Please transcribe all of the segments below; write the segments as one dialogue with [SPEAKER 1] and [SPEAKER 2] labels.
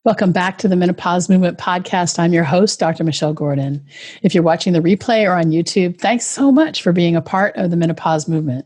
[SPEAKER 1] Welcome back to the Menopause Movement Podcast. I'm your host, Dr. Michelle Gordon. If you're watching the replay or on YouTube, thanks so much for being a part of the Menopause Movement.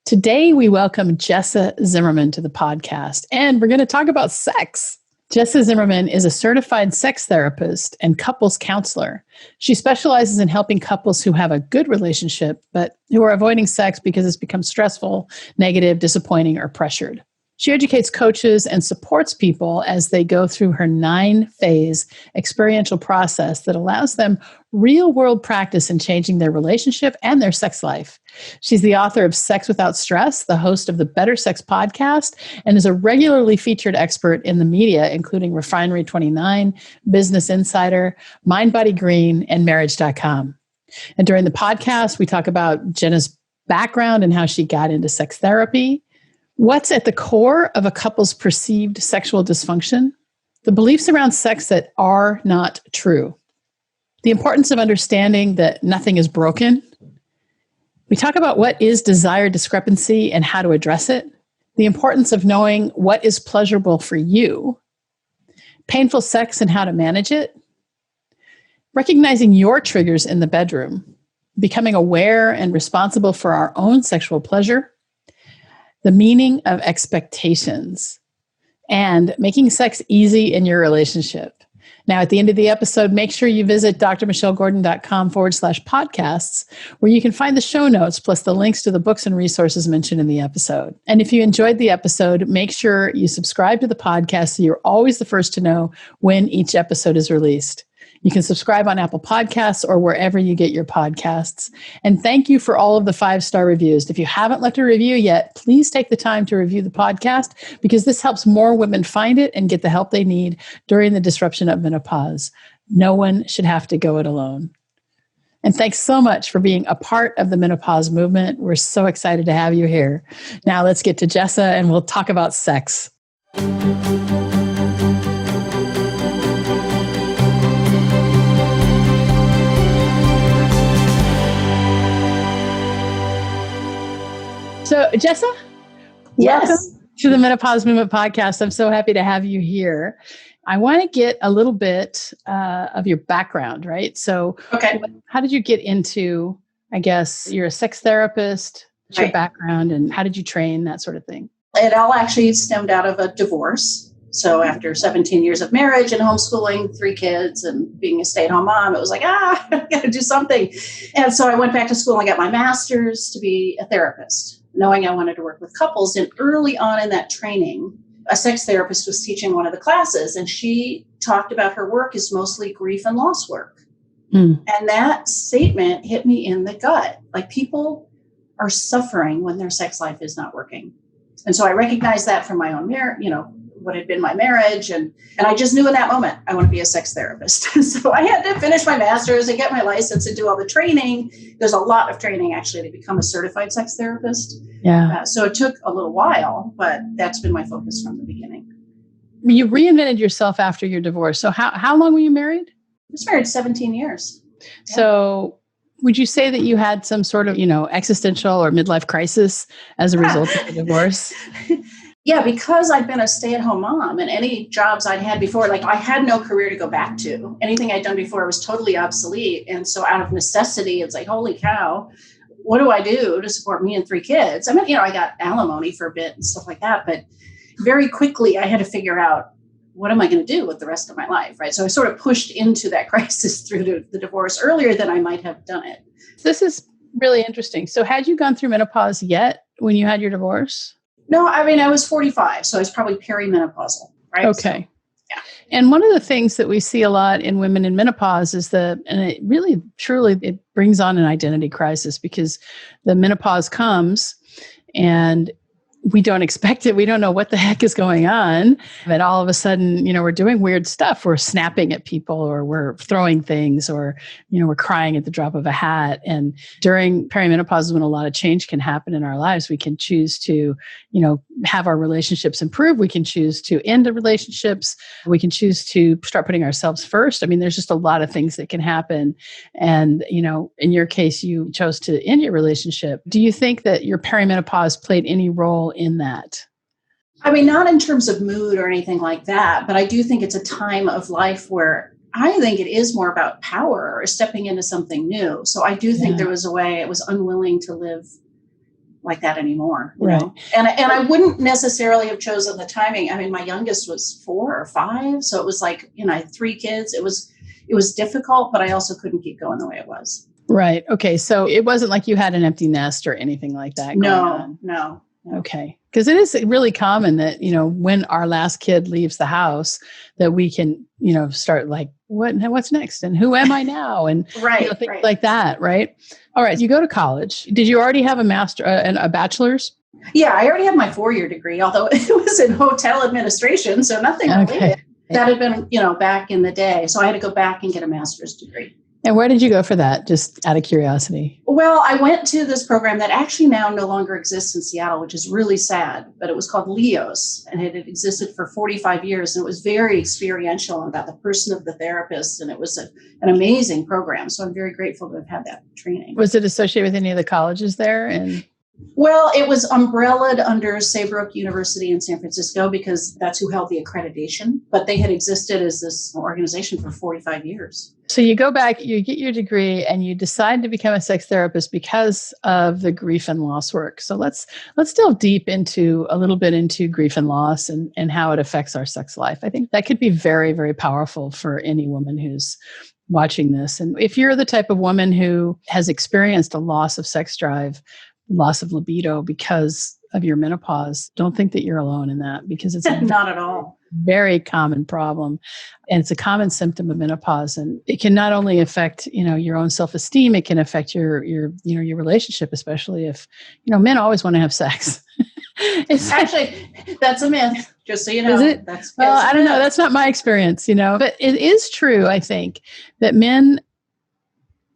[SPEAKER 1] Today, we welcome Jessa Zimmerman to the podcast, and we're going to talk about sex. Jessa Zimmerman is a certified sex therapist and couples counselor. She specializes in helping couples who have a good relationship, but who are avoiding sex because it's become stressful, negative, disappointing, or pressured. She educates coaches and supports people as they go through her 9-phase experiential process that allows them real-world practice in changing their relationship and their sex life. She's the author of Sex Without Stress, the host of the Better Sex podcast, and is a regularly featured expert in the media, including Refinery 29, Business Insider, Mind Body Green, and Marriage.com. And during the podcast, we talk about Jenna's background and how she got into sex therapy, what's at the core of a couple's perceived sexual dysfunction, the beliefs around sex that are not true, the importance of understanding that nothing is broken. We talk about what is desire discrepancy and how to address it, the importance of knowing what is pleasurable for you, painful sex and how to manage it, recognizing your triggers in the bedroom, becoming aware and responsible for our own sexual pleasure, the meaning of expectations, and making sex easy in your relationship. Now, at the end of the episode, make sure you visit drmichellegordon.com/podcasts, where you can find the show notes plus the links to the books and resources mentioned in the episode. And if you enjoyed the episode, make sure you subscribe to the podcast so you're always the first to know when each episode is released. You can subscribe on Apple Podcasts or wherever you get your podcasts. And thank you for all of the 5-star reviews. If you haven't left a review yet, please take the time to review the podcast because this helps more women find it and get the help they need during the disruption of menopause. No one should have to go it alone. And thanks so much for being a part of the menopause movement. We're so excited to have you here. Now let's get to Jessa and we'll talk about sex. So, Jessa,
[SPEAKER 2] yes.
[SPEAKER 1] Welcome to the Menopause Movement Podcast. I'm so happy to have you here. I want to get a little bit of your background, right? So, how did you get into, I guess, you're a sex therapist, what's your background, and how did you train, that sort of thing?
[SPEAKER 2] It all actually stemmed out of a divorce. So after 17 years of marriage and homeschooling, 3 kids and being a stay-at-home mom, it was like, I got to do something. And so I went back to school and I got my master's to be a therapist, knowing I wanted to work with couples. And early on in that training, a sex therapist was teaching one of the classes, and she talked about her work is mostly grief and loss work. And that statement hit me in the gut. Like, people are suffering when their sex life is not working. And so I recognized that from my own marriage, what had been my marriage. And I just knew in that moment, I want to be a sex therapist. So I had to finish my master's and get my license and do all the training. There's a lot of training actually to become a certified sex therapist.
[SPEAKER 1] Yeah.
[SPEAKER 2] So it took a little while, but that's been my focus from the beginning.
[SPEAKER 1] You reinvented yourself after your divorce. So how long were you married?
[SPEAKER 2] I was married 17 years.
[SPEAKER 1] Yeah. So would you say that you had some sort of, existential or midlife crisis as a result of the divorce?
[SPEAKER 2] Yeah, because I'd been a stay-at-home mom, and any jobs I'd had before, like, I had no career to go back to. Anything I'd done before was totally obsolete. And so out of necessity, it's like, holy cow, what do I do to support me and 3 kids? I mean, I got alimony for a bit and stuff like that, but very quickly I had to figure out, what am I going to do with the rest of my life, right? So I sort of pushed into that crisis through the divorce earlier than I might have done it.
[SPEAKER 1] This is really interesting. So had you gone through menopause yet when you had your divorce?
[SPEAKER 2] No, I mean, I was 45, so I was probably perimenopausal, right?
[SPEAKER 1] Okay.
[SPEAKER 2] So, yeah.
[SPEAKER 1] And one of the things that we see a lot in women in menopause is and it really, truly, it brings on an identity crisis because the menopause comes and we don't expect it. We don't know what the heck is going on. But all of a sudden, we're doing weird stuff. We're snapping at people, or we're throwing things, or, we're crying at the drop of a hat. And during perimenopause is when a lot of change can happen in our lives. We can choose to, have our relationships improve. We can choose to end the relationships. We can choose to start putting ourselves first. I mean, there's just a lot of things that can happen. And, in your case, you chose to end your relationship. Do you think that your perimenopause played any role in that?
[SPEAKER 2] I mean, not in terms of mood or anything like that, but I do think it's a time of life where I think it is more about power or stepping into something new. So I do think there was a way I was unwilling to live like that anymore, you know? And I wouldn't necessarily have chosen the timing. I mean, my youngest was 4 or 5. So it was like, I had 3 kids. It was difficult, but I also couldn't keep going the way it was.
[SPEAKER 1] Right. Okay. So it wasn't like you had an empty nest or anything like that.
[SPEAKER 2] No.
[SPEAKER 1] Okay. Because it is really common that, when our last kid leaves the house, that we can, start like, what's next? And who am I now? And things like that. Right. All right. You go to college. Did you already have a master and a bachelor's?
[SPEAKER 2] Yeah, I already had my 4-year degree, although it was in hotel administration. So nothing related. That had been, back in the day. So I had to go back and get a master's degree.
[SPEAKER 1] And where did you go for that? Just out of curiosity.
[SPEAKER 2] Well, I went to this program that actually now no longer exists in Seattle, which is really sad, but it was called LEOS, and it had existed for 45 years. And it was very experiential about the person of the therapist. And it was an amazing program. So I'm very grateful to have had that training.
[SPEAKER 1] Was it associated with any of the colleges there?
[SPEAKER 2] Well, it was umbrellaed under Saybrook University in San Francisco because that's who held the accreditation. But they had existed as this organization for 45 years.
[SPEAKER 1] So you go back, you get your degree, and you decide to become a sex therapist because of the grief and loss work. So let's delve deep into a little bit into grief and loss and how it affects our sex life. I think that could be very, very powerful for any woman who's watching this. And if you're the type of woman who has experienced a loss of sex drive, loss of libido because of your menopause, don't think that you're alone in that, because it's
[SPEAKER 2] not at all.
[SPEAKER 1] Very common problem. And it's a common symptom of menopause. And it can not only affect, your own self-esteem, it can affect your relationship, especially if, men always want to have sex.
[SPEAKER 2] Actually, that's a myth, just so you know.
[SPEAKER 1] Is it? I don't know. That's not my experience, but it is true, I think, that men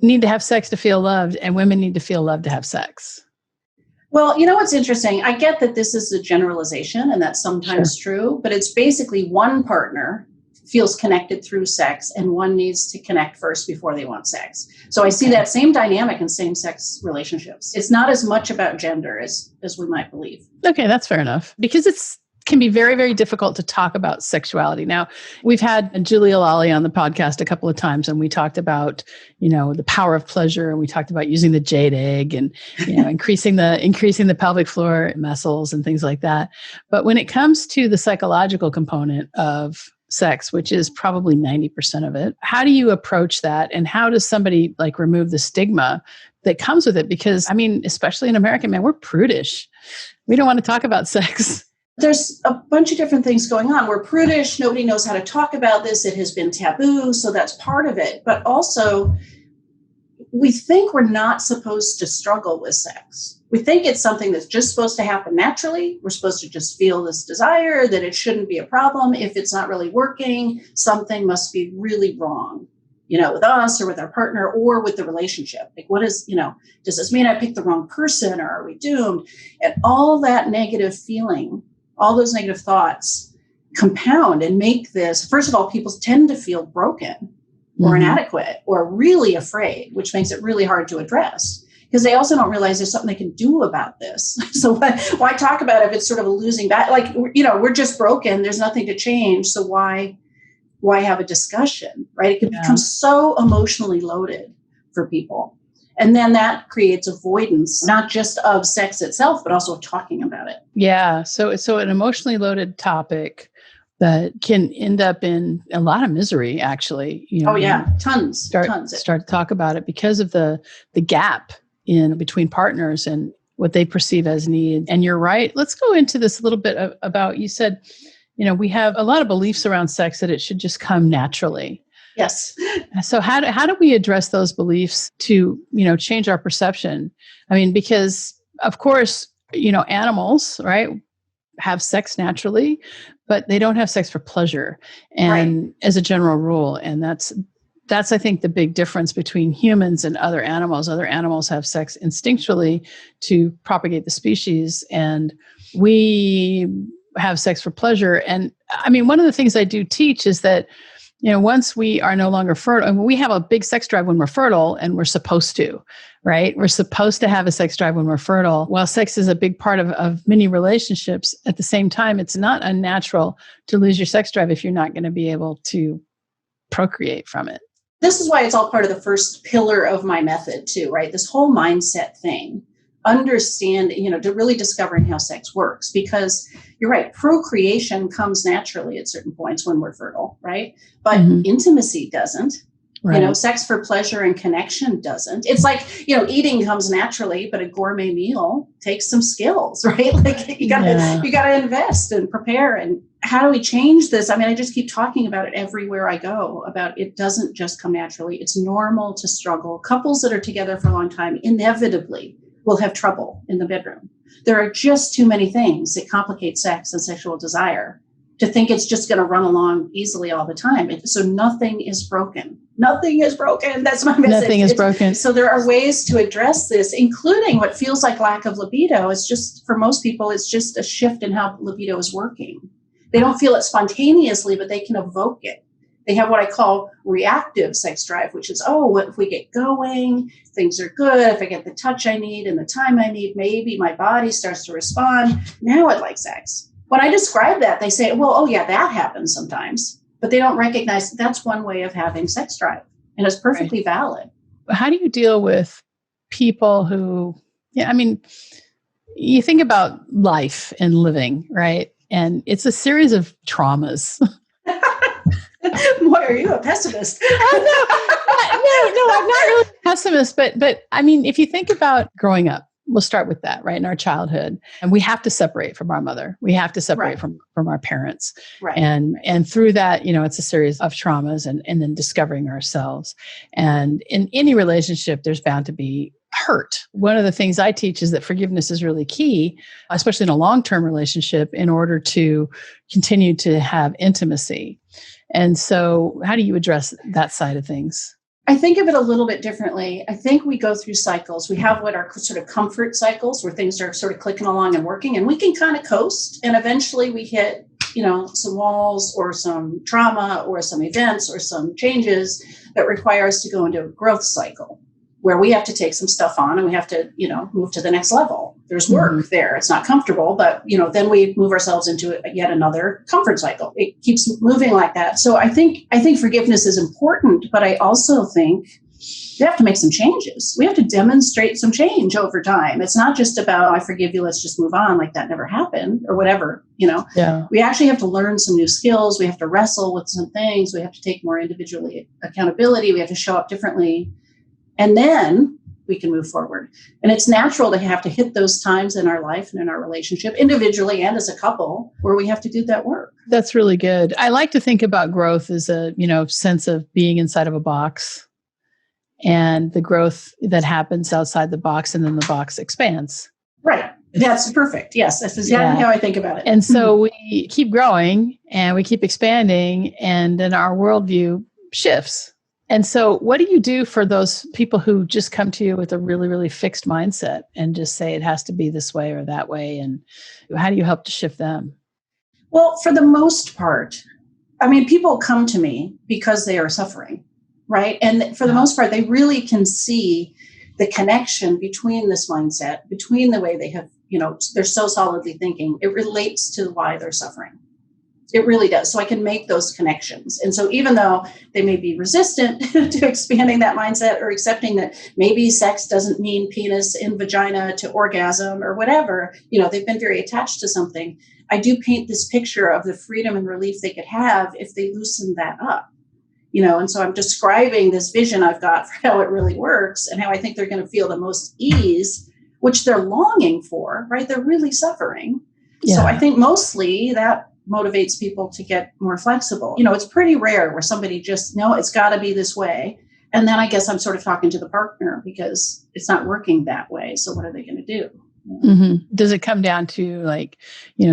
[SPEAKER 1] need to have sex to feel loved and women need to feel loved to have sex.
[SPEAKER 2] Well, what's interesting? I get that this is a generalization and that's sometimes true, but it's basically one partner feels connected through sex and one needs to connect first before they want sex. So I see that same dynamic in same-sex relationships. It's not as much about gender as we might believe.
[SPEAKER 1] Okay, that's fair enough. Because can be very, very difficult to talk about sexuality. Now, we've had Julia Lally on the podcast a couple of times, and we talked about, the power of pleasure, and we talked about using the jade egg and, increasing the pelvic floor muscles and things like that. But when it comes to the psychological component of sex, which is probably 90% of it, how do you approach that? And how does somebody remove the stigma that comes with it? Because, especially in America, man, we're prudish. We don't want to talk about sex.
[SPEAKER 2] There's a bunch of different things going on. We're prudish. Nobody knows how to talk about this. It has been taboo. So that's part of it. But also, we think we're not supposed to struggle with sex. We think it's something that's just supposed to happen naturally. We're supposed to just feel this desire, that it shouldn't be a problem. If it's not really working, something must be really wrong, with us or with our partner or with the relationship. Like, what is, does this mean I picked the wrong person or are we doomed? And all that negative feeling, all those negative thoughts compound and make this, first of all, people tend to feel broken or inadequate or really afraid, which makes it really hard to address because they also don't realize there's something they can do about this. So why talk about it if it's sort of a losing battle? We're just broken. There's nothing to change. So why have a discussion, right? It can become so emotionally loaded for people. And then that creates avoidance, not just of sex itself, but also of talking about it. Yeah.
[SPEAKER 1] So an emotionally loaded topic that can end up in a lot of misery, actually.
[SPEAKER 2] Tons.
[SPEAKER 1] Start to talk about it because of the gap in between partners and what they perceive as need. And you're right. Let's go into this a little bit about, you said, we have a lot of beliefs around sex that it should just come naturally.
[SPEAKER 2] Yes.
[SPEAKER 1] So how do we address those beliefs to, change our perception? Because of course, animals, right, have sex naturally, but they don't have sex for pleasure and as a general rule. And that's, I think, the big difference between humans and other animals. Other animals have sex instinctually to propagate the species, and we have sex for pleasure. And one of the things I do teach is that, once we are no longer fertile, and we have a big sex drive when we're fertile, and we're supposed to, right? We're supposed to have a sex drive when we're fertile. While sex is a big part of many relationships, at the same time, it's not unnatural to lose your sex drive if you're not going to be able to procreate from it.
[SPEAKER 2] This is why it's all part of the first pillar of my method too, right? This whole mindset thing, understand, to really discovering how sex works, because you're right. Procreation comes naturally at certain points when we're fertile, right? But intimacy doesn't. Right. Sex for pleasure and connection doesn't. It's like, eating comes naturally, but a gourmet meal takes some skills, right? Like you gotta invest and prepare. And how do we change this? I mean, I just keep talking about it everywhere I go, about it doesn't just come naturally. It's normal to struggle. Couples that are together for a long time inevitably will have trouble in the bedroom. There are just too many things that complicate sex and sexual desire to think it's just going to run along easily all the time. So nothing is broken. Nothing is broken. That's my message.
[SPEAKER 1] Nothing is broken.
[SPEAKER 2] So there are ways to address this, including what feels like lack of libido. It's just, for most people, it's just a shift in how libido is working. They don't feel it spontaneously, but they can evoke it. They have what I call reactive sex drive, which is, what if we get going, things are good. If I get the touch I need and the time I need, maybe my body starts to respond. Now I'd like sex. When I describe that, they say, that happens sometimes, but they don't recognize that's one way of having sex drive, and it's perfectly valid.
[SPEAKER 1] How do you deal with people who, you think about life and living, right? And it's a series of traumas.
[SPEAKER 2] Why are you a pessimist?
[SPEAKER 1] No, I'm not really a pessimist, but I mean, if you think about growing up, we'll start with that, right? In our childhood, and we have to separate from our mother. We have to separate from our parents.
[SPEAKER 2] Right.
[SPEAKER 1] And through that, it's a series of traumas and then discovering ourselves. And in any relationship, there's bound to be hurt. One of the things I teach is that forgiveness is really key, especially in a long-term relationship, in order to continue to have intimacy. And so how do you address that side of things?
[SPEAKER 2] I think of it a little bit differently. I think we go through cycles. We have what are sort of comfort cycles, where things are sort of clicking along and working, and we can kind of coast. And eventually we hit, some walls or some trauma or some events or some changes that require us to go into a growth cycle, where we have to take some stuff on and we have to, move to the next level. There's work there. It's not comfortable, but, then we move ourselves into yet another comfort cycle. It keeps moving like that. So I think forgiveness is important, but I also think we have to make some changes. We have to demonstrate some change over time. It's not just about, I forgive you, let's just move on, like that never happened or whatever,
[SPEAKER 1] Yeah.
[SPEAKER 2] We actually have to learn some new skills. We have to wrestle with some things. We have to take more individually accountability. We have to show up differently. And then we can move forward. And it's natural to have to hit those times in our life and in our relationship, individually and as a couple, where we have to do that work.
[SPEAKER 1] That's really good. I like to think about growth as a, sense of being inside of a box and the growth that happens outside the box, and then the box expands.
[SPEAKER 2] Right. That's perfect. Yes. That's exactly how I think about it.
[SPEAKER 1] And so we keep growing and we keep expanding, and then our worldview shifts. And so what do you do for those people who just come to you with a really, really fixed mindset and just say it has to be this way or that way? And how do you help to shift them?
[SPEAKER 2] Well, for the most part, people come to me because they are suffering, right? And for the most part, they really can see the connection between this mindset, between the way they have, they're so solidly thinking. It relates to why they're suffering. It really does. So I can make those connections. And so even though they may be resistant to expanding that mindset or accepting that maybe sex doesn't mean penis in vagina to orgasm or whatever, they've been very attached to something, I do paint this picture of the freedom and relief they could have if they loosen that up. And so I'm describing this vision I've got for how it really works and how I think they're going to feel the most ease, which they're longing for, right? They're really suffering. Yeah. So I think mostly that motivates people to get more flexible. It's pretty rare where somebody just, no, it's got to be this way. And then I guess I'm sort of talking to the partner because it's not working that way. So what are they going to do?
[SPEAKER 1] Does it come down to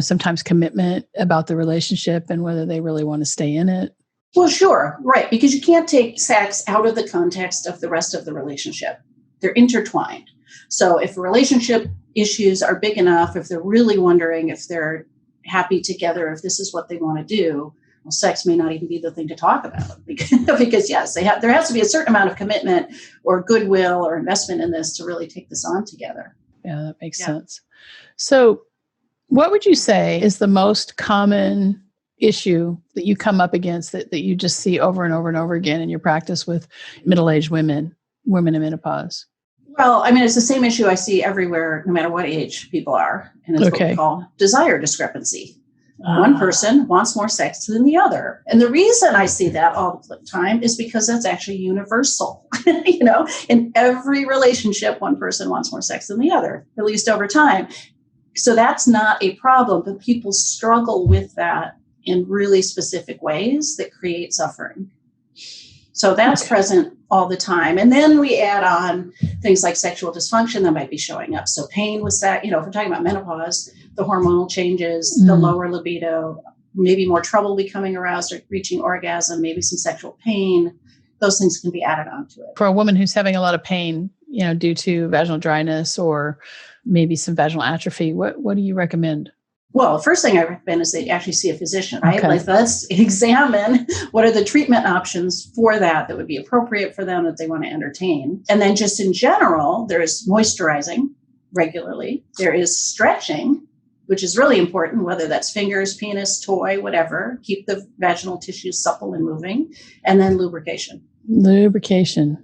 [SPEAKER 1] sometimes commitment about the relationship and whether they really want to stay in it?
[SPEAKER 2] Well, sure. Right. Because you can't take sex out of the context of the rest of the relationship. They're intertwined. So if relationship issues are big enough, if they're really wondering if they're happy together, if this is what they want to do, Well, sex may not even be the thing to talk about because yes, there has to be a certain amount of commitment or goodwill or investment in this to really take this on together.
[SPEAKER 1] Yeah, that makes sense. So what would you say is the most common issue that you come up against that you just see over and over and over again in your practice with middle-aged women in menopause?
[SPEAKER 2] Well, I mean, it's the same issue I see everywhere, no matter what age people are. And it's what we call desire discrepancy. One person wants more sex than the other. And the reason I see that all the time is because that's actually universal. In every relationship, one person wants more sex than the other, at least over time. So that's not a problem, but people struggle with that in really specific ways that create suffering. So that's present all the time. And then we add on things like sexual dysfunction that might be showing up. So pain with that, if we're talking about menopause, the hormonal changes, the lower libido, maybe more trouble becoming aroused or reaching orgasm, maybe some sexual pain, those things can be added onto it.
[SPEAKER 1] For a woman who's having a lot of pain, due to vaginal dryness or maybe some vaginal atrophy, what do you recommend?
[SPEAKER 2] Well, the first thing I recommend is they actually see a physician, right? Like, let's examine what are the treatment options for that would be appropriate for them that they want to entertain. And then just in general, there is moisturizing regularly. There is stretching, which is really important, whether that's fingers, penis, toy, whatever. Keep the vaginal tissue supple and moving. And then lubrication.
[SPEAKER 1] Lubrication.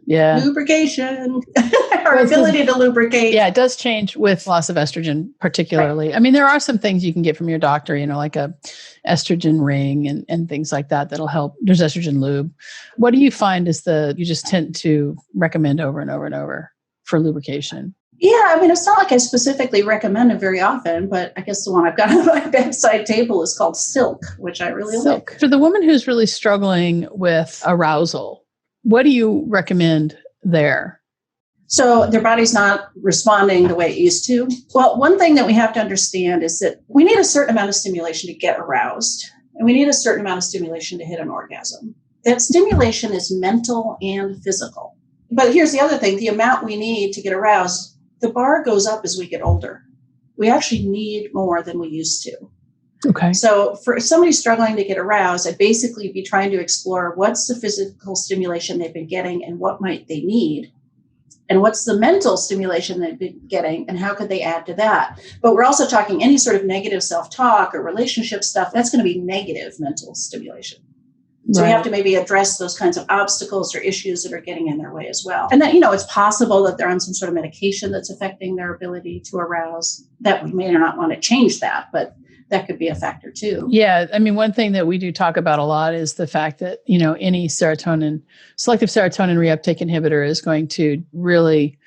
[SPEAKER 2] Our ability to lubricate.
[SPEAKER 1] Yeah, it does change with loss of estrogen, particularly. Right. I mean, there are some things you can get from your doctor, like a estrogen ring and things like that that'll help. There's estrogen lube. What do you find is you just tend to recommend over and over and over for lubrication?
[SPEAKER 2] Yeah, I mean, it's not like I specifically recommend it very often, but I guess the one I've got on my bedside table is called Silk, which I really like.
[SPEAKER 1] For the woman who's really struggling with arousal, what do you recommend there?
[SPEAKER 2] So their body's not responding the way it used to. Well, one thing that we have to understand is that we need a certain amount of stimulation to get aroused, and we need a certain amount of stimulation to hit an orgasm. That stimulation is mental and physical. But here's the other thing, the amount we need to get aroused, the bar goes up as we get older. We actually need more than we used to.
[SPEAKER 1] Okay.
[SPEAKER 2] So for somebody struggling to get aroused, I'd basically be trying to explore what's the physical stimulation they've been getting and what might they need. And what's the mental stimulation they've been getting and how could they add to that? But we're also talking any sort of negative self-talk or relationship stuff, that's going to be negative mental stimulation. So we have to maybe address those kinds of obstacles or issues that are getting in their way as well. And then, it's possible that they're on some sort of medication that's affecting their ability to arouse. That we may or not want to change that, but that could be a factor too.
[SPEAKER 1] Yeah. I mean, one thing that we do talk about a lot is the fact that, any selective serotonin reuptake inhibitor is going to really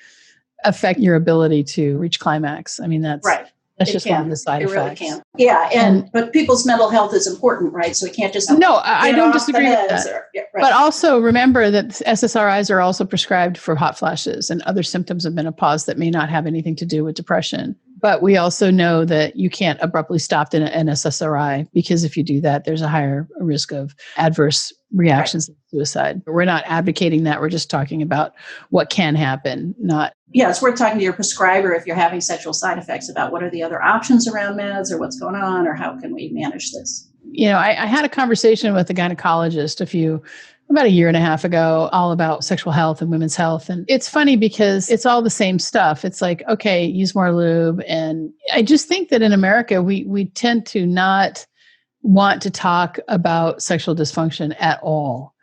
[SPEAKER 1] affect your ability to reach climax. I mean, that's right. That's just one of the side effects.
[SPEAKER 2] It really can. Yeah. But people's mental health is important, right? So we can't just.
[SPEAKER 1] No, I don't disagree with that. But also remember that SSRIs are also prescribed for hot flashes and other symptoms of menopause that may not have anything to do with depression. But we also know that you can't abruptly stop an SSRI because if you do that, there's a higher risk of adverse reactions and suicide. We're not advocating that. We're just talking about what can happen, not.
[SPEAKER 2] Yeah, it's worth talking to your prescriber if you're having sexual side effects about what are the other options around meds or what's going on or how can we manage this.
[SPEAKER 1] I had a conversation with a gynecologist about a year and a half ago, all about sexual health and women's health. And it's funny because it's all the same stuff. It's like, okay, use more lube. And I just think that in America, we tend to not want to talk about sexual dysfunction at all.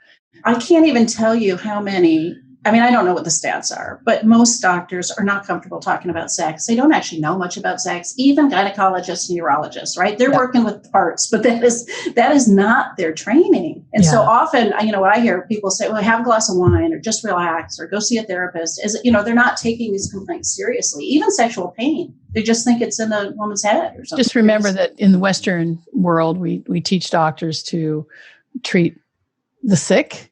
[SPEAKER 2] I can't even tell you how many. I don't know what the stats are, but most doctors are not comfortable talking about sex. They don't actually know much about sex, even gynecologists and urologists, right? They're working with parts, but that is not their training. And so often, what I hear people say, well, have a glass of wine or just relax or go see a therapist is, they're not taking these complaints seriously, even sexual pain. They just think it's in the woman's head or something.
[SPEAKER 1] Just remember that in the Western world, we teach doctors to treat the sick.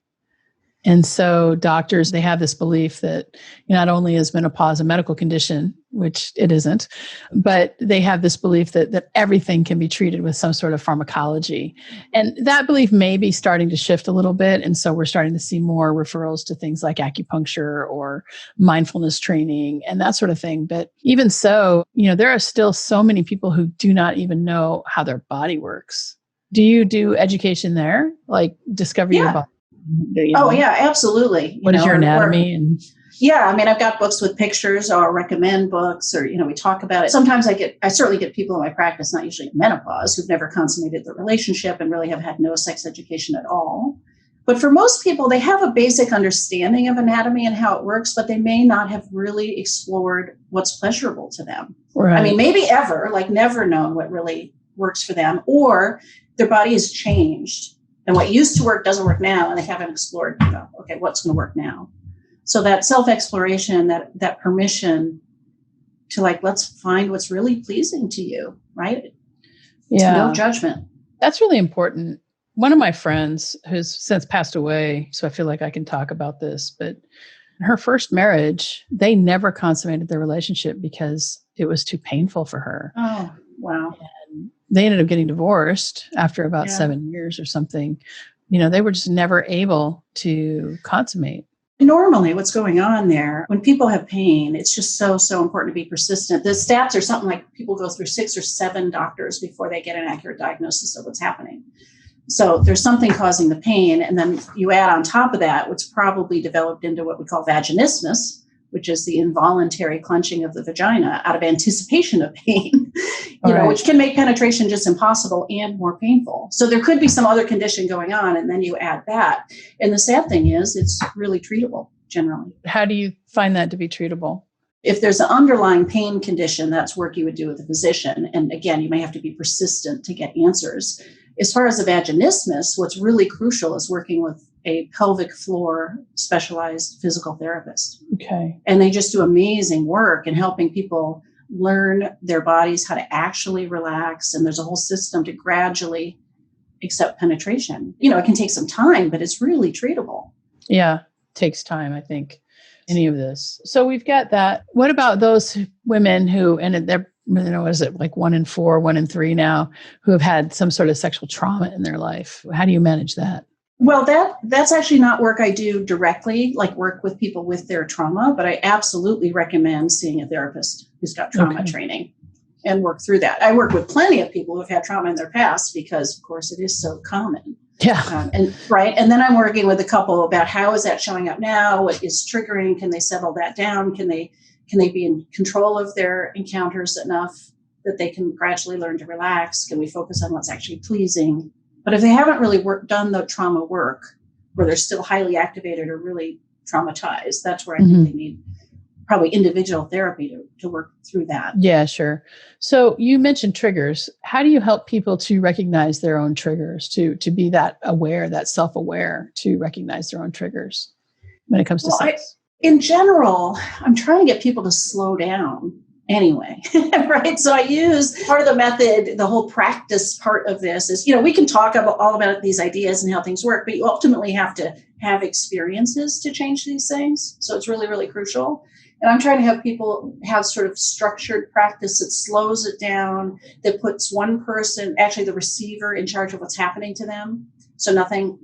[SPEAKER 1] And so doctors, they have this belief that not only is menopause a medical condition, which it isn't, but they have this belief that everything can be treated with some sort of pharmacology. And that belief may be starting to shift a little bit. And so we're starting to see more referrals to things like acupuncture or mindfulness training and that sort of thing. But even so, there are still so many people who do not even know how their body works. Do you do education there? Like discover your body?
[SPEAKER 2] Oh, yeah, absolutely.
[SPEAKER 1] What is your anatomy?
[SPEAKER 2] Yeah, I mean, I've got books with pictures, or recommend books, or, we talk about it. Sometimes I certainly get people in my practice, not usually menopause, who've never consummated the relationship and really have had no sex education at all. But for most people, they have a basic understanding of anatomy and how it works, but they may not have really explored what's pleasurable to them.
[SPEAKER 1] Right.
[SPEAKER 2] I mean, maybe ever, like never known what really works for them, or their body has changed and what used to work doesn't work now, and they haven't explored, okay, what's going to work now. So that self-exploration, that permission to let's find what's really pleasing to you, right?
[SPEAKER 1] Yeah.
[SPEAKER 2] No judgment.
[SPEAKER 1] That's really important. One of my friends who's since passed away, so I feel like I can talk about this, but her first marriage, they never consummated their relationship because it was too painful for her.
[SPEAKER 2] Oh, wow.
[SPEAKER 1] And they ended up getting divorced after about 7 years or something. They were just never able to consummate.
[SPEAKER 2] Normally, what's going on there, when people have pain, it's just so, so important to be persistent. The stats are something like people go through 6 or 7 doctors before they get an accurate diagnosis of what's happening. So there's something causing the pain. And then you add on top of that, what's probably developed into what we call vaginismus, which is the involuntary clenching of the vagina out of anticipation of pain, which can make penetration just impossible and more painful. So there could be some other condition going on, and then you add that. And the sad thing is it's really treatable generally.
[SPEAKER 1] How do you find that to be treatable?
[SPEAKER 2] If there's an underlying pain condition, that's work you would do with a physician. And again, you may have to be persistent to get answers. As far as the vaginismus, what's really crucial is working with a pelvic floor specialized physical therapist.
[SPEAKER 1] Okay.
[SPEAKER 2] And they just do amazing work in helping people learn their bodies, how to actually relax. And there's a whole system to gradually accept penetration. It can take some time, but it's really treatable.
[SPEAKER 1] Yeah, it takes time, I think, any of this. So we've got that. What about those women who, and they're, is it like 1 in 4, 1 in 3 now, who have had some sort of sexual trauma in their life? How do you manage that?
[SPEAKER 2] Well, that's actually not work I do directly, like work with people with their trauma, but I absolutely recommend seeing a therapist who's got trauma training and work through that. I work with plenty of people who have had trauma in their past because, of course, it is so common.
[SPEAKER 1] Yeah.
[SPEAKER 2] And then I'm working with a couple about how is that showing up now? What is triggering? Can they settle that down? Can they be in control of their encounters enough that they can gradually learn to relax? Can we focus on what's actually pleasing? But if they haven't really done the trauma work, where they're still highly activated or really traumatized, that's where I think they need probably individual therapy to work through that.
[SPEAKER 1] Yeah, sure. So you mentioned triggers. How do you help people to recognize their own triggers, to be that aware, that self-aware, to recognize their own triggers when it comes to sex?
[SPEAKER 2] In general, I'm trying to get people to slow down anyway, right? So I use part of the method, the whole practice part of this is, we can talk all about these ideas and how things work, but you ultimately have to have experiences to change these things. So it's really, really crucial. And I'm trying to have people have sort of structured practice that slows it down, that puts one person, actually the receiver, in charge of what's happening to them. So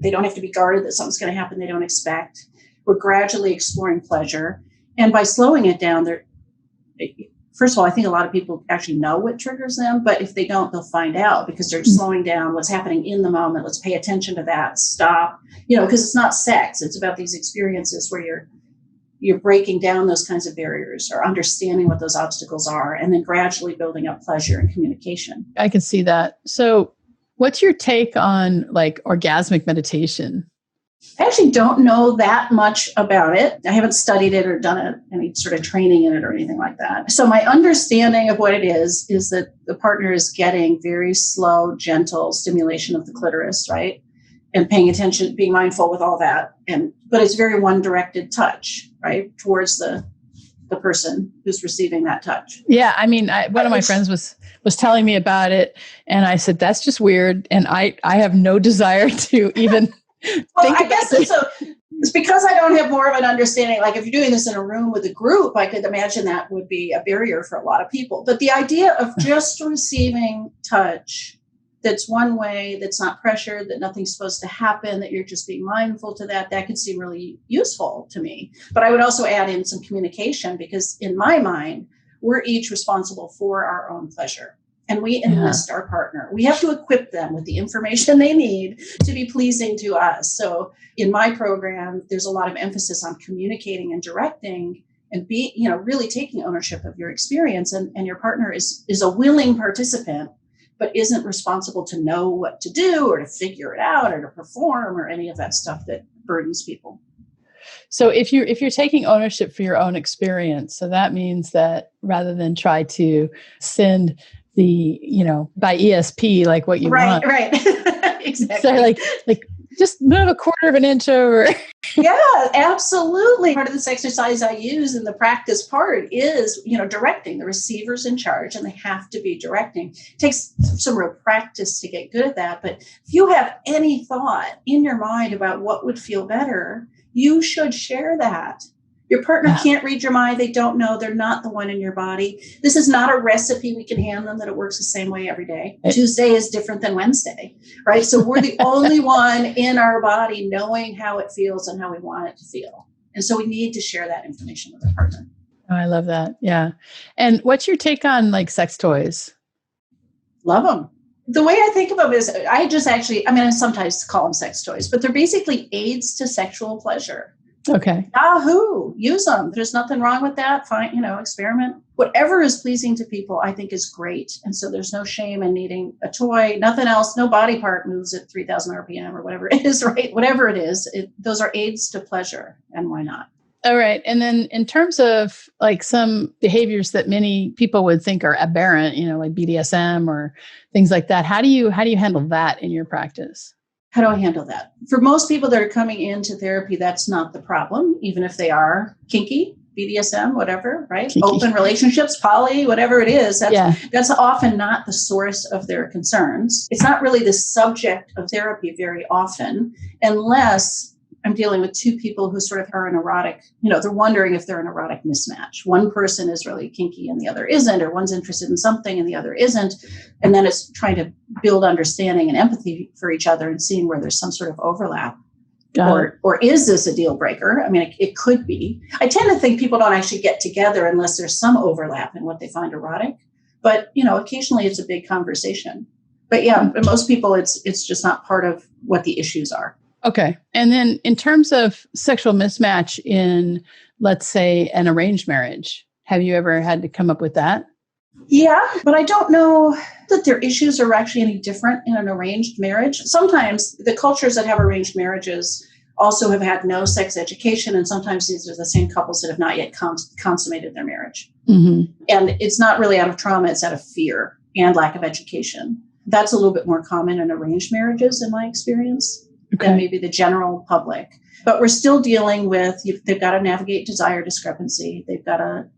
[SPEAKER 2] they don't have to be guarded that something's going to happen they don't expect. We're gradually exploring pleasure. And by slowing it down, first of all, I think a lot of people actually know what triggers them, but if they don't, they'll find out because they're slowing down what's happening in the moment. Let's pay attention to that. Stop, because it's not sex. It's about these experiences where you're breaking down those kinds of barriers or understanding what those obstacles are, and then gradually building up pleasure and communication.
[SPEAKER 1] I can see that. So what's your take on orgasmic meditation?
[SPEAKER 2] I actually don't know that much about it. I haven't studied it or done any sort of training in it or anything like that. So my understanding of what it is that the partner is getting very slow, gentle stimulation of the clitoris, right? And paying attention, being mindful with all that. But it's very one-directed touch, right? Towards the person who's receiving that touch.
[SPEAKER 1] Yeah. I mean, one of my friends was telling me about it, and I said, that's just weird. And I have no desire to even...
[SPEAKER 2] Well, I guess it's because I don't have more of an understanding. Like if you're doing this in a room with a group, I could imagine that would be a barrier for a lot of people. But the idea of just receiving touch that's one way, that's not pressured, that nothing's supposed to happen, that you're just being mindful to that could seem really useful to me. But I would also add in some communication because in my mind, we're each responsible for our own pleasure. and we enlist our partner. We have to equip them with the information they need to be pleasing to us. So in my program, there's a lot of emphasis on communicating and directing and really taking ownership of your experience. And your partner is a willing participant, but isn't responsible to know what to do or to figure it out or to perform or any of that stuff that burdens people.
[SPEAKER 1] So if you're taking ownership for your own experience, so that means that rather than try to send the, by ESP, like what you want.
[SPEAKER 2] Right. Exactly.
[SPEAKER 1] So like just move a quarter of an inch over.
[SPEAKER 2] Yeah, absolutely. Part of this exercise I use in the practice part is, directing. The receiver's in charge and they have to be directing. It takes some real practice to get good at that. But if you have any thought in your mind about what would feel better, you should share that. Your partner can't read your mind. They don't know. They're not the one in your body. This is not a recipe we can hand them that it works the same way every day. Tuesday is different than Wednesday, right? So we're the only one in our body knowing how it feels and how we want it to feel. And so we need to share that information with our partner.
[SPEAKER 1] Oh, I love that. Yeah. And what's your take on like sex toys?
[SPEAKER 2] Love them. The way I think of them is I sometimes call them sex toys, but they're basically aids to sexual pleasure.
[SPEAKER 1] Okay.
[SPEAKER 2] Yahoo! Use them. There's nothing wrong with that. Fine, experiment. Whatever is pleasing to people, I think is great. And so there's no shame in needing a toy. Nothing else. No body part moves at 3,000 RPM or whatever it is, right? Whatever it is, those are aids to pleasure. And why not?
[SPEAKER 1] All right. And then in terms of like some behaviors that many people would think are aberrant, like BDSM or things like that, how do you handle that in your practice?
[SPEAKER 2] How do I handle that? For most people that are coming into therapy, that's not the problem, even if they are kinky, BDSM, whatever, right? Kinky. Open relationships, poly, whatever it is. That's often not the source of their concerns. It's not really the subject of therapy very often, unless I'm dealing with two people who sort of are an erotic, they're wondering if they're an erotic mismatch. One person is really kinky and the other isn't, or one's interested in something and the other isn't. And then it's trying to build understanding and empathy for each other and seeing where there's some sort of overlap. Or is this a deal breaker? I mean, it could be. I tend to think people don't actually get together unless there's some overlap in what they find erotic. But, occasionally it's a big conversation. But most people, it's just not part of what the issues are.
[SPEAKER 1] Okay. And then in terms of sexual mismatch in, let's say, an arranged marriage, have you ever had to come up with that?
[SPEAKER 2] Yeah, but I don't know that their issues are actually any different in an arranged marriage. Sometimes the cultures that have arranged marriages also have had no sex education, and sometimes these are the same couples that have not yet consummated their marriage. Mm-hmm. And it's not really out of trauma, it's out of fear and lack of education. That's a little bit more common in arranged marriages, in my experience. Than maybe the general public. But we're still dealing with, they've got to navigate desire discrepancy. They've got to,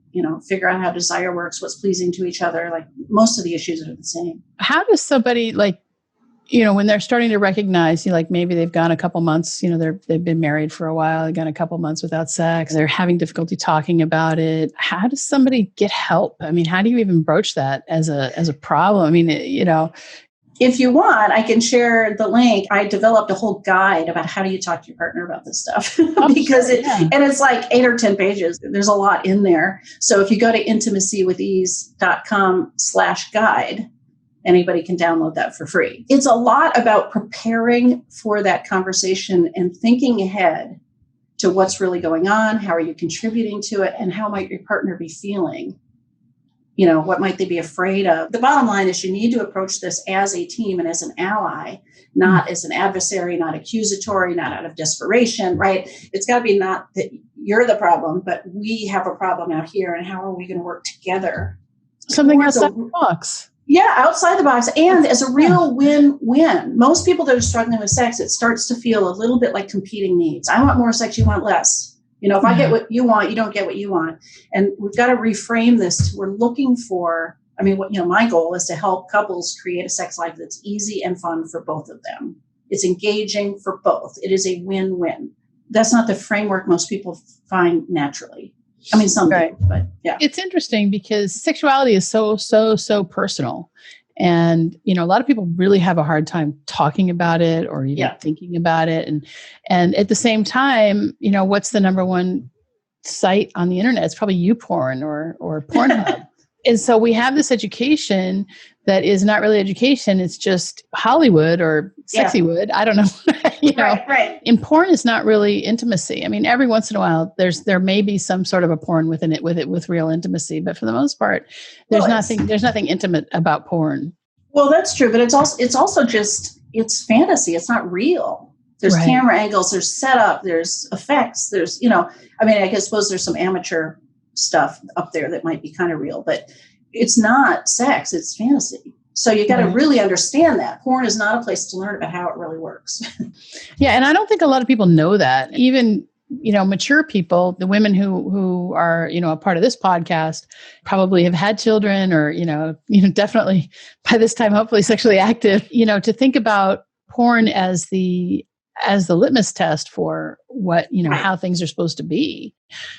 [SPEAKER 2] figure out how desire works, what's pleasing to each other. Like most of the issues are the same.
[SPEAKER 1] How does somebody when they're starting to recognize, maybe they've gone a couple months, they've been married for a while, they've gone a couple months without sex, they're having difficulty talking about it. How does somebody get help? I mean, how do you even broach that as a problem? I mean,
[SPEAKER 2] if you want, I can share the link. I developed a whole guide about how do you talk to your partner about this stuff because it's like 8 or 10 pages. There's a lot in there. So if you go to intimacywithease.com/guide, anybody can download that for free. It's a lot about preparing for that conversation and thinking ahead to what's really going on. How are you contributing to it? And how might your partner be feeling? What might they be afraid of? The bottom line is you need to approach this as a team and as an ally, not as an adversary, not accusatory, not out of desperation, right? It's got to be not that you're the problem, but we have a problem out here, and how are we going to work together?
[SPEAKER 1] Something outside the box.
[SPEAKER 2] Yeah, outside the box, and as a real win-win. Most people that are struggling with sex, it starts to feel a little bit like competing needs. I want more sex, you want less. If I get what you want, you don't get what you want. And we've got to reframe this. We're looking for, my goal is to help couples create a sex life that's easy and fun for both of them. It's engaging for both. It is a win-win. That's not the framework most people find naturally. Some do, but yeah.
[SPEAKER 1] It's interesting because sexuality is so, so, so personal. And, a lot of people really have a hard time talking about it or even thinking about it. And at the same time, what's the number one site on the internet? It's probably YouPorn or Pornhub. And so we have this education that is not really education. It's just Hollywood or sexywood. I don't know.
[SPEAKER 2] Right.
[SPEAKER 1] And porn is not really intimacy. I mean, every once in a while, there may be some sort of a porn within it with real intimacy, but for the most part, there's nothing intimate about porn.
[SPEAKER 2] Well, that's true, but it's also just it's fantasy. It's not real. There's camera angles. There's setup. There's effects. There's I suppose there's some amateur stuff up there that might be kind of real, but it's not sex, it's fantasy. So you got to really understand that porn is not a place to learn about how it really works.
[SPEAKER 1] Yeah. And I don't think a lot of people know that. Even, mature people, the women who are, a part of this podcast probably have had children or, definitely by this time, hopefully sexually active, to think about porn as the litmus test for what, how things are supposed to be.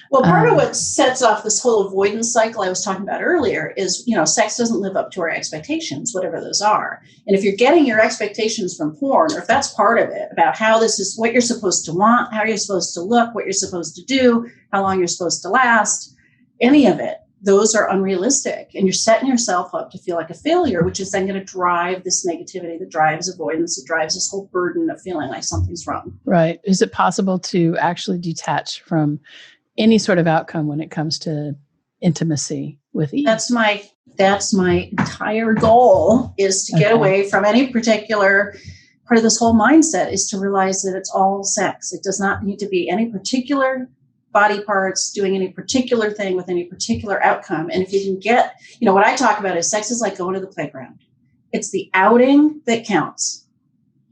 [SPEAKER 2] Well, part of what sets off this whole avoidance cycle I was talking about earlier is, sex doesn't live up to our expectations, whatever those are. And if you're getting your expectations from porn, or if that's part of it, about how this is what you're supposed to want, how you're supposed to look, what you're supposed to do, how long you're supposed to last, any of it, those are unrealistic. And you're setting yourself up to feel like a failure, which is then going to drive this negativity that drives avoidance. It drives this whole burden of feeling like something's wrong.
[SPEAKER 1] Right. Is it possible to actually detach from any sort of outcome when it comes to intimacy with ease?
[SPEAKER 2] That's my entire goal, is to get away from any particular part of this whole mindset, is to realize that it's all sex. It does not need to be any particular body parts doing any particular thing with any particular outcome. And if you can get, what I talk about is sex is like going to the playground. It's the outing that counts.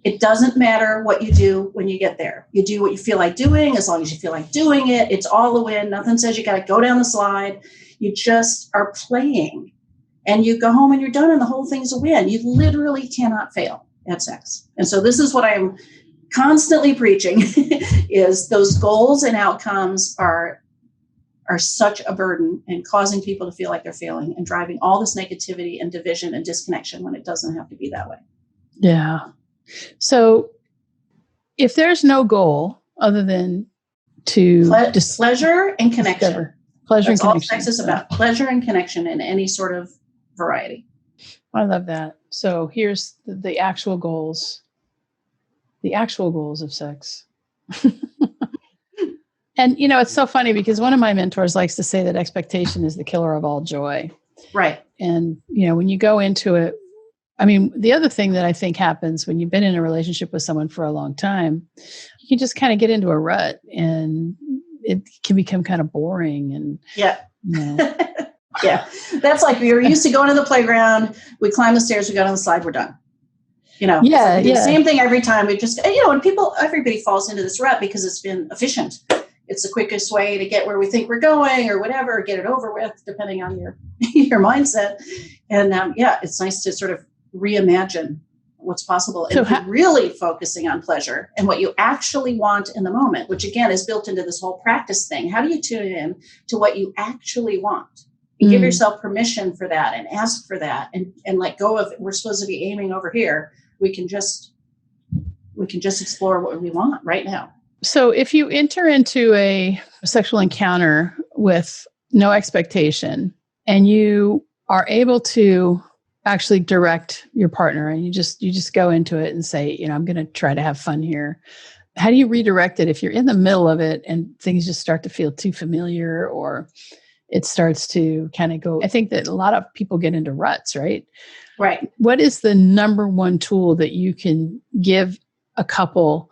[SPEAKER 2] It doesn't matter what you do when you get there. You do what you feel like doing, as long as you feel like doing it. It's all a win. Nothing says you got to go down the slide. You just are playing, and you go home and you're done, and the whole thing's a win. You literally cannot fail at sex. And so this is what I'm constantly preaching is those goals and outcomes are such a burden and causing people to feel like they're failing and driving all this negativity and division and disconnection when it doesn't have to be that way.
[SPEAKER 1] Yeah. So if there's no goal other than to
[SPEAKER 2] pleasure and connection,
[SPEAKER 1] pleasure
[SPEAKER 2] That's
[SPEAKER 1] and connection.
[SPEAKER 2] all sex is about, pleasure and connection in any sort of variety.
[SPEAKER 1] I love that. So here's the actual goals. The actual goals of sex. And, it's so funny because one of my mentors likes to say that expectation is the killer of all joy.
[SPEAKER 2] Right.
[SPEAKER 1] And, when you go into it, I mean, the other thing that I think happens when you've been in a relationship with someone for a long time, you can just kind of get into a rut and it can become kind of boring. And
[SPEAKER 2] yeah. Yeah. That's like we were used to going to the playground. We climb the stairs, we got on the slide, we're done. The same thing every time. We just, and everybody falls into this rut because it's been efficient. It's the quickest way to get where we think we're going or whatever, get it over with, depending on your mindset. And it's nice to sort of reimagine what's possible and really focusing on pleasure and what you actually want in the moment, which again is built into this whole practice thing. How do you tune in to what you actually want? And give yourself permission for that and ask for that and let go of, we're supposed to be aiming over here. We can just explore what we want right now.
[SPEAKER 1] So if you enter into a sexual encounter with no expectation and you are able to actually direct your partner and you just go into it and say, I'm going to try to have fun here. How do you redirect it if you're in the middle of it and things just start to feel too familiar or it starts to kind of go? I think that a lot of people get into ruts, right?
[SPEAKER 2] Right.
[SPEAKER 1] What is the number one tool that you can give a couple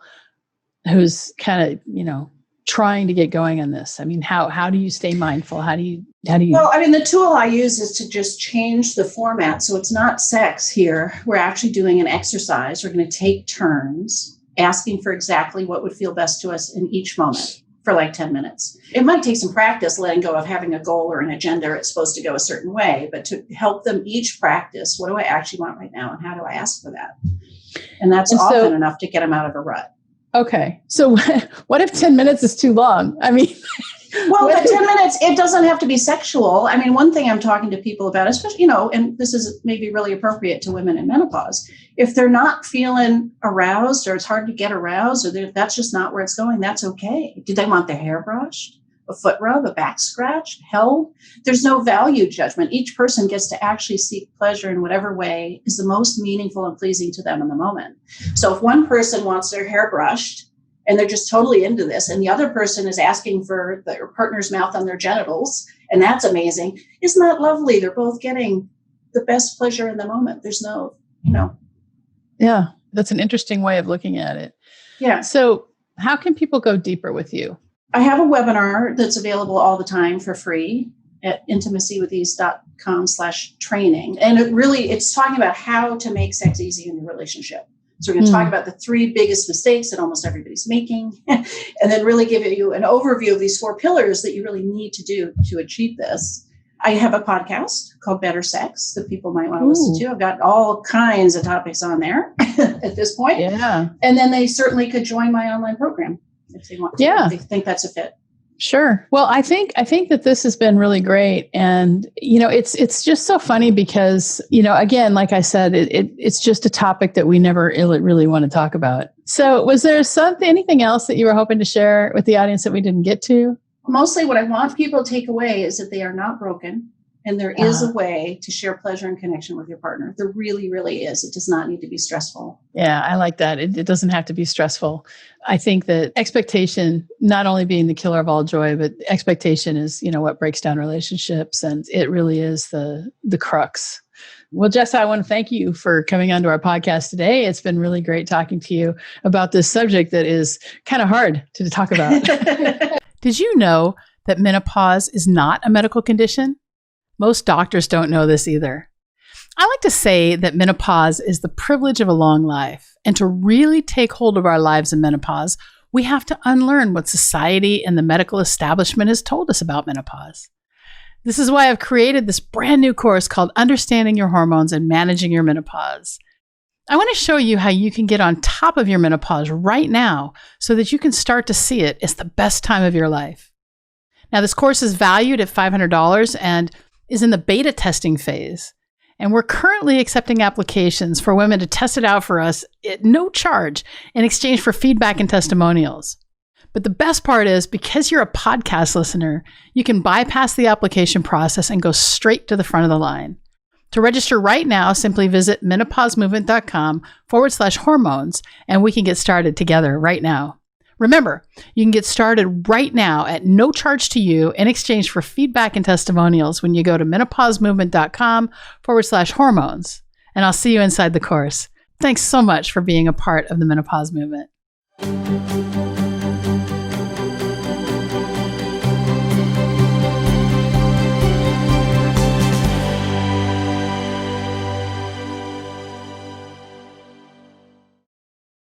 [SPEAKER 1] who's kind of, trying to get going on this? I mean, how do you stay mindful? How do you?
[SPEAKER 2] Well, I mean, the tool I use is to just change the format. So it's not sex here. We're actually doing an exercise. We're going to take turns asking for exactly what would feel best to us in each moment for like 10 minutes. It might take some practice letting go of having a goal or an agenda. It's supposed to go a certain way, but to help them each practice, what do I actually want right now? And how do I ask for that? And that's often enough to get them out of a rut.
[SPEAKER 1] Okay. So what if 10 minutes is too long? I mean,
[SPEAKER 2] well, but 10 minutes, it doesn't have to be sexual. I mean, one thing I'm talking to people about, especially, and this is maybe really appropriate to women in menopause, if they're not feeling aroused or it's hard to get aroused or that's just not where it's going, that's okay. Do they want their hair brushed a foot rub, a back scratch, held. There's no value judgment. Each person gets to actually seek pleasure in whatever way is the most meaningful and pleasing to them in the moment. So if one person wants their hair brushed and they're just totally into this, and the other person is asking for their partner's mouth on their genitals, and that's amazing, isn't that lovely? They're both getting the best pleasure in the moment. There's no,
[SPEAKER 1] Yeah, that's an interesting way of looking at it.
[SPEAKER 2] Yeah.
[SPEAKER 1] So how can people go deeper with you?
[SPEAKER 2] I have a webinar that's available all the time for free at intimacywiththese.com/training. And it's talking about how to make sex easy in your relationship. So we're going to talk about the 3 biggest mistakes that almost everybody's making, and then really give you an overview of these 4 pillars that you really need to do to achieve this. I have a podcast called Better Sex that people might want to listen to. I've got all kinds of topics on there at this point.
[SPEAKER 1] Yeah.
[SPEAKER 2] And then they certainly could join my online program if they want to.
[SPEAKER 1] Yeah.
[SPEAKER 2] If they think that's a fit.
[SPEAKER 1] Sure. Well, I think that this has been really great. And, it's just so funny because, again, like I said, it's just a topic that we never really want to talk about. So was there anything else that you were hoping to share with the audience that we didn't get to?
[SPEAKER 2] Mostly what I want people to take away is that they are not broken. And there is a way to share pleasure and connection with your partner. There really, really is. It does not need to be stressful.
[SPEAKER 1] Yeah, I like that. It doesn't have to be stressful. I think that expectation, not only being the killer of all joy, but expectation is, what breaks down relationships. And it really is the crux. Well, Jessa, I want to thank you for coming onto our podcast today. It's been really great talking to you about this subject that is kind of hard to talk about. Did you know that menopause is not a medical condition? Most doctors don't know this either. I like to say that menopause is the privilege of a long life. And to really take hold of our lives in menopause, we have to unlearn what society and the medical establishment has told us about menopause. This is why I've created this brand new course called Understanding Your Hormones and Managing Your Menopause. I want to show you how you can get on top of your menopause right now so that you can start to see it as the best time of your life. Now, this course is valued at $500 and is in the beta testing phase. And we're currently accepting applications for women to test it out for us at no charge in exchange for feedback and testimonials. But the best part is, because you're a podcast listener, you can bypass the application process and go straight to the front of the line. To register right now, simply visit menopausemovement.com/hormones, and we can get started together right now. Remember, you can get started right now at no charge to you in exchange for feedback and testimonials when you go to menopausemovement.com/hormones. And I'll see you inside the course. Thanks so much for being a part of the menopause movement.